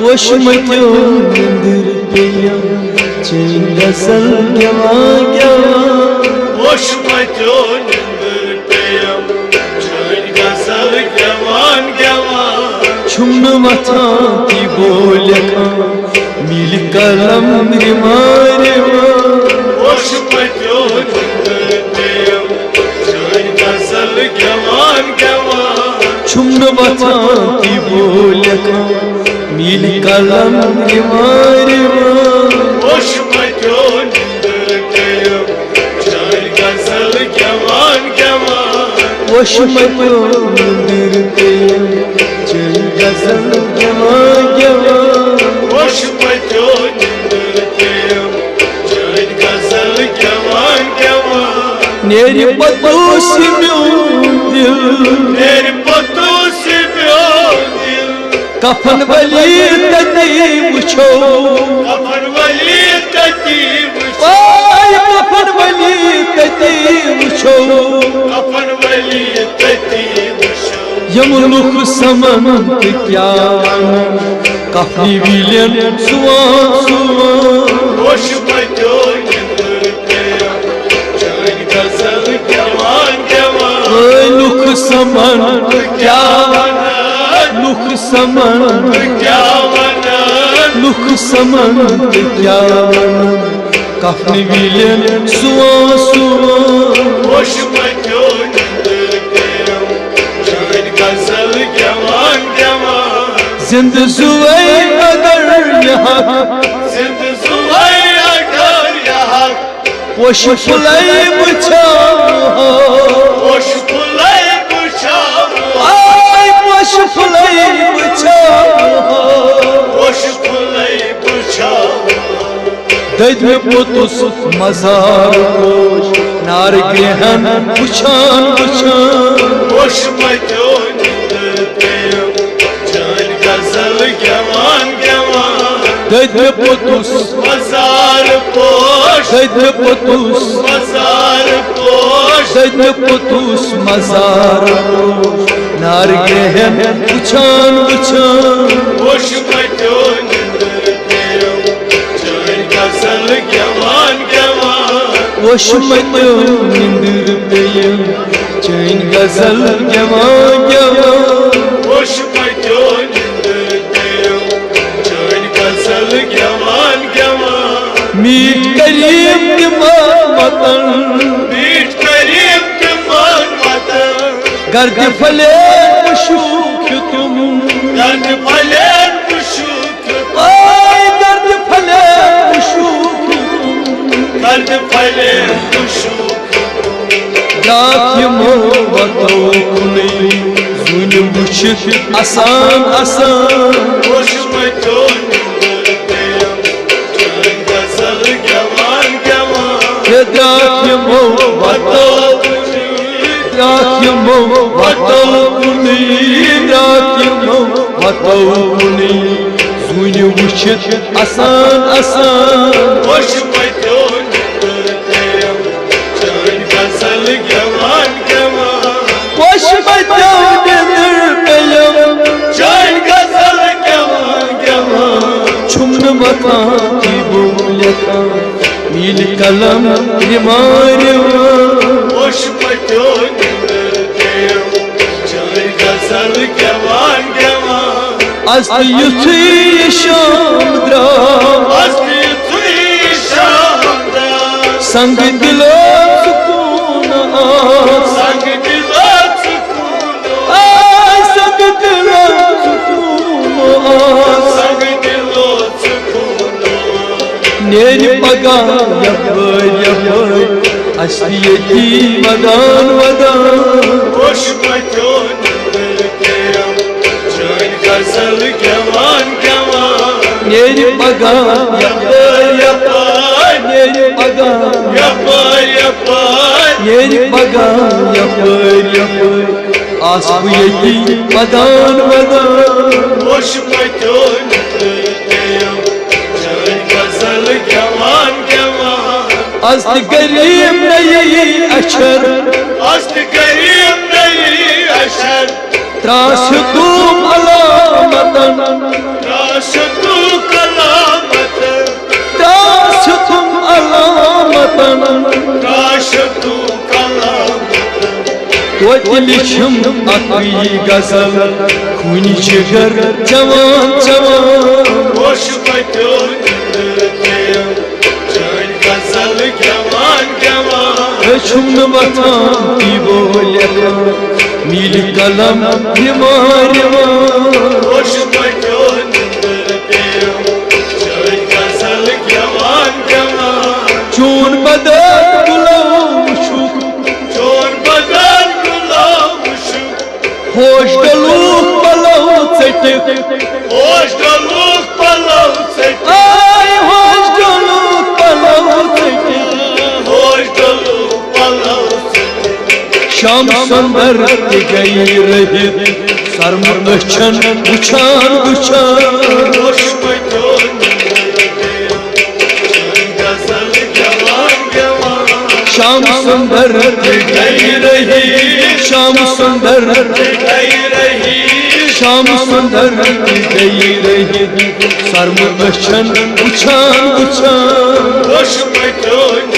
वशमत्यो निंदर पेया चैन गजल गवा गवा वशमत्यो निंदर पेया चैन गजल गवान गवा छुमन मथा की बोलखा मिल कलम रिमारे वशमत्यो निंदर पेया चैन गजल गवान गवा छुमन मथा की बोलखा मिल कलम रिमारे वशमत्यो निंदर पेया चैन गजल गवान गवा वशमत्यो निंदर पेया चैन गजल गवा गवा वशमत्यो निंदर पेया चैन गजल गवान गवा नेरी पतो से दिल मेरे पतो से दिल कफन वली तती मुछो कफन वली तती मुछो कफन वली तती मुछो कफन वली तती मुछो यमुनुख समन क्या कफनी विलियन सुवान सुवान वशमत्यो निंदर पेया चैन गजल गवान गवा लुख समन क्या लुख समन क्या वना लुख समन क्या कफनी विलियन सुवान सुवान वशमत्यो निंदर पेया चैन गजल गवान गवा जिंद जुए अगर यहाँ जिंद जुआई अगर यहाँ वश फुलाई बुछा वश फुलाई बुछा आई वश फुलाई बुछा वश फुलाई बुछा दज में पुतुस मजार कोश नार ग्रहण बुछान बुछान वशमत्यो निंदर पेया चैन गजल गवान गवा दज में पुतुस मजार पोश दज में पुतुस मजार पोश दज में पुतुस मजार कोश नार ग्रहण बुछान बुछान वशमत्यो निंदर पेया चैन गजल गवान गवा वशमत्यो निंदर पेया चैन गजल गवा गवा वशमत्यो निंदर पेया चैन गजल गवान गवा मीठ करीम के वतन मीठ करीम के मान वतन गर्द फले शुक तुम गर्द फले खुशूक आय गर्द फले शुक गर्द फले खुशूक यमो वतो कुनै जुन बुशिक आसान आसान वशमत्यो निंदर पेया चैन गजल गवान गवा यमो वतो यमो वतो कुनै यमो वतो कुनै जुन बुशिक आसान आसान वशमत्यो निंदर पेया चैन गजल गवान गवा वशमत्यो निंदर पेया चैन गजल गवान गवा छुमन मथा की बोलखा मिल कलम रिमारे वशमत्यो निंदर पेया चैन गजल गवान गवा अस्त युथी शाम द्रा अस्ति तुई शामदा संग दिलो सुकून संग दिलो सुकून आय संग दिलो सुकून संग दिलो सुकून नेरी पगा यबर अस्तियती वदान वदान वशमत्यो निंदर पेया चैन गजल गवान गवा नेरी पगा यपाय नेरी पगा यपाय यपाय नेरी पगा यबर आसुयती वदान वदान वशमत्यो निंदर पेया चैन गजल गवान गवा अस्त गरीब नहीं अशर अस्त गरीब नहीं अशर त्रास तुम अलामतन त्रास tu kalamat Taş tüm alamatan Kaş tu kalamat Totilişim akvi gazal Kuni ciğer cavan cavan Hoş batın diyem Çöl gazal keman keman Çumnu vatan ki bole Mili kalam yamar yamar Hoş batın diyem Çöl gazal keman keman Çun badar bulavuşuk Çorbadan bulavuşum Hoş daluk balav çetik Hoş doluk balav çekti Ay hoş daluk balav çetik Hoş doluk balav çekti Şam sönder gayrehi Sarmı öçen uçan uçan Hoş batın diyem Çöl gazal keman keman Şam sönder gayrehi Şam sönder Gayrehi Şam sönder gayrehi Sarmı öçen uçan uçan Hoş batın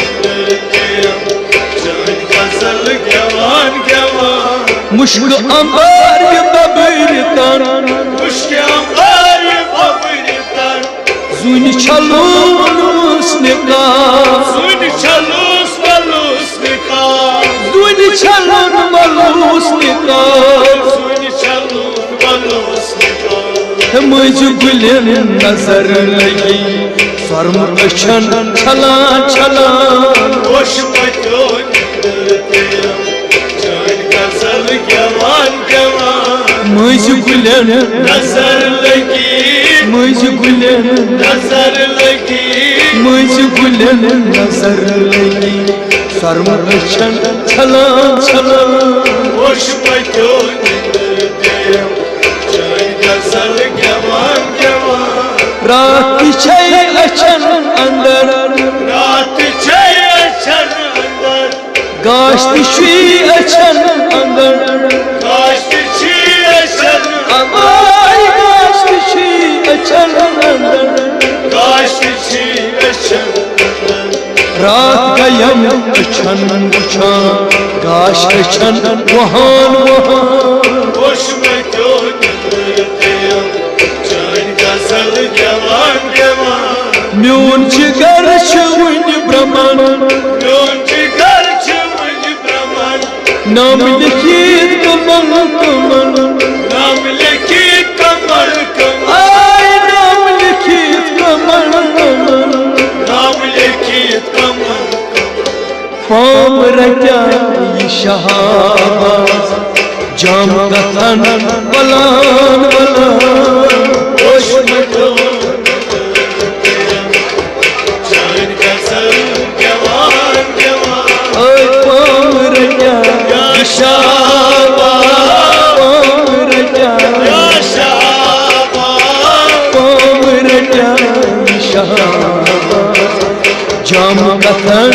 diyem Çöl gazal keman keman Muşku ambar babırtan Kuşkem ayıp abiritan Zuni çalunus nikah Suni çalus balus nikah Zuni çalun malus nikah Suni çalus balus nikah Mıcı gülün nazar lagi Sarmı öçen çalan çalan Hoş batın diyem Çöl gazal keman keman Mıcı gülün Nazar lagi Mıcı gülün Nazar lagi Mıcı gülün nazar lagi Sarmı öçen çalan çalan Hoş batın diyem Çöl gazal keman keman Rahat çay açan andar Rahat çay açan andar Gaş dişi açan andar Kaçtı çiğ açan Ay gaş dişi açan andar Kaçtı çiğ açan Rahat gayam açan uçan Gaş açan vahan vahan Hoş batın diyem Çöl gazal keman keman Myun çıkar çavuni brahman Yön çıkar çımıcı brahman Namlikit kamal kamal Namlekit kamal kamal Ay namlikit kamal kamal Namlekit kamal Pamrata şahbaz Cam katan balan balan Hoş batın diyem Çöl gazal keman keman Ay pamrata Yaşamak Pamrata Yaşamak Pamrata şahbaz Cam katan